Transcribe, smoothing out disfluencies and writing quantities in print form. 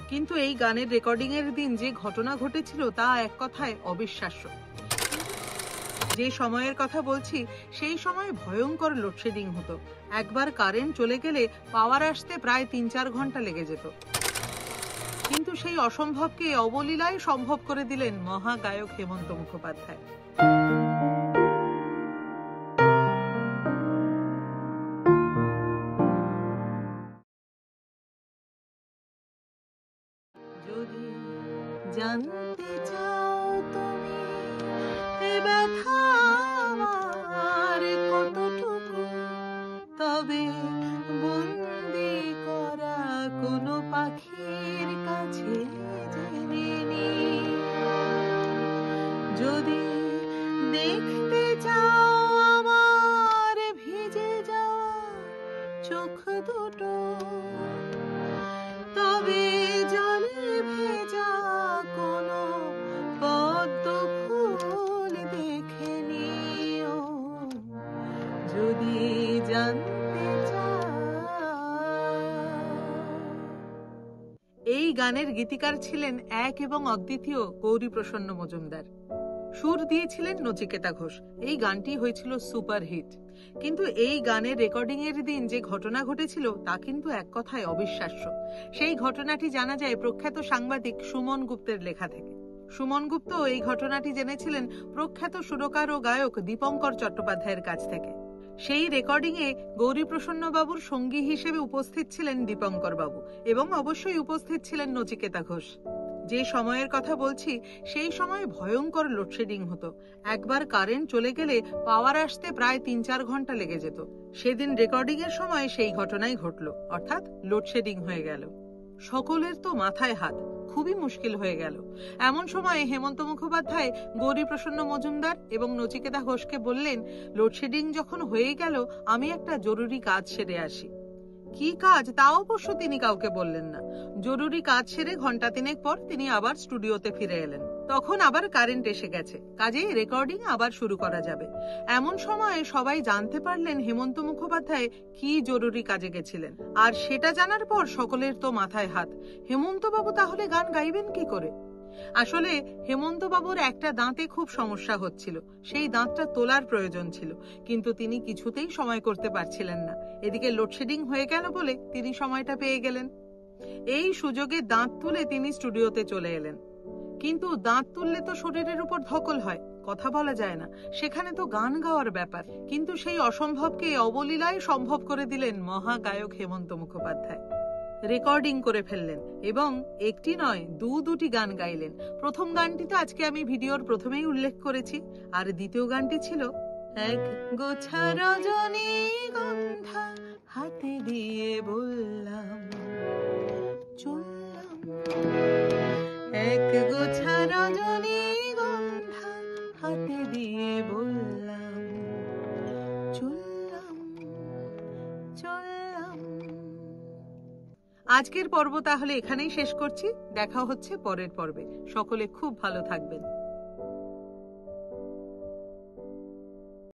কিন্তু এই গানের রেকর্ডিং এর দিন যে ঘটনা ঘটেছিল তা এক কথায় অবিশ্বাস্য। যে সময়ের কথা বলছি সেই সময় ভয়ঙ্কর লোডশেডিং হতো। একবার কারেন্ট চলে গেলে পাওয়ার আসতে প্রায় ৩-৪ ঘন্টা লেগে যেত। কিন্তু সেই অসম্ভবকে অবলীলায় সম্ভব করে দিলেন মহাগায়ক হেমন্ত মুখোপাধ্যায়। যদি জানতে চাও তুমি এ ব্যথা আমার কতটুকু, তবে বন্দি করা কোনো পাখির কাছে জেনে নি। যদি দেখতে চাও আমার ভিজে যাওয়া চোখ দুটো, তবে জলে ভেজা কোনো পদ্ম ফুল দেখে নিও। যদি জানতে চাও। এই গানের গীতিকার ছিলেন এক এবং অদ্বিতীয় গৌরীপ্রসন্ন মজুমদার। সুর দিয়েছিলেন নচিকেতা ঘোষ। এই গানটি হয়েছিল সুপারহিট। কিন্তু এই গানের রেকর্ডিং এর দিন যে ঘটনা ঘটেছিল তা কিন্তু এক কথায় অবিশ্বাস্য। সেই ঘটনাটি জানা যায় প্রখ্যাত সাংবাদিক সুমন গুপ্তের লেখা থেকে। সুমন গুপ্ত এই ঘটনাটি জেনেছিলেন প্রখ্যাত সুরকার ও গায়ক দীপঙ্কর চট্টোপাধ্যায়ের কাছ থেকে। সেই রেকর্ডিং এ গৌরীপ্রসন্ন বাবুর সঙ্গী হিসেবে উপস্থিত ছিলেন দীপঙ্কর বাবু এবং অবশ্যই উপস্থিত ছিলেন নচিকেতা ঘোষ। যে সময়ের কথা বলছি সেই সময় ভয়ঙ্কর লোডশেডিং হতো। একবার কারেন্ট চলে গেলে পাওয়ার আসতে প্রায় ৩-৪ ঘন্টা লেগে যেত। সেদিন রেকর্ডিং এর সময় সেই ঘটনাই ঘটলো, অর্থাৎ লোডশেডিং হয়ে গেল। সকলের তো মাথায় হাত, খুবই মুশকিল হয়ে গেল। এমন সময় হেমন্ত মুখোপাধ্যায় গৌরীপ্রসন্ন মজুমদার এবং নচিকেতা ঘোষকে বললেন, লোডশেডিং যখন হয়ে গেল আমি একটা জরুরি কাজ সেরে আসি। কি কাজ তা অবশ্য তিনি কাউকে বললেন না। জরুরি কাজ সেরে ঘন্টা ৩ পর তিনি আবার স্টুডিওতে ফিরে এলেন। তখন আবার কারেন্ট এসে গেছে, কাজেই রেকর্ডিং আবার শুরু করা যাবে। এমন সময়ে সবাই জানতে পারলেন হেমন্ত মুখোপাধ্যায় কি জরুরি কাজে গেছিলেন। আর সেটা জানার পর সকলের তো মাথায় হাত। হেমন্ত বাবু তাহলে গান গাইবেন কি করে? আসলে হেমন্ত বাবুর একটা দাঁতে খুব সমস্যা হচ্ছিল, সেই দাঁতটা তোলার প্রয়োজন ছিল, কিন্তু তিনি কিছুতেই সময় করতে পারছিলেন না। এদিকে লোডশেডিং হয়ে গেল বলে তিনি সময়টা পেয়ে গেলেন। এই সুযোগে দাঁত তুলে তিনি স্টুডিওতে চলে এলেন। কিন্তু দাঁত তুললে তো শরীরের উপর ধকল হয়, কথা বলা যায় না, সেখানে তো গান গাওয়ার ব্যাপার। কিন্তু সেই অসম্ভবকে অবলীলায় সম্ভব করে দিলেন মহাগায়ক হেমন্ত মুখোপাধ্যায়। রেকর্ডিং করে ফেললেন এবং একটি নয় দুটি গান গাইলেন। প্রথম গানটি তো আজকে আমি ভিডিওর প্রথমেই উল্লেখ করেছি, আর দ্বিতীয় গানটি ছিল এক গোছা রজনীগন্ধা হাতে দিয়ে বললাম চললাম। এক গোছা রজনীগন্ধা হাতে দিয়ে বললাম চললাম চললাম। আজকের পর্ব তাহলে এখানেই শেষ করছি। দেখা হচ্ছে পরের পর্বে। সকলে খুব ভালো থাকবেন।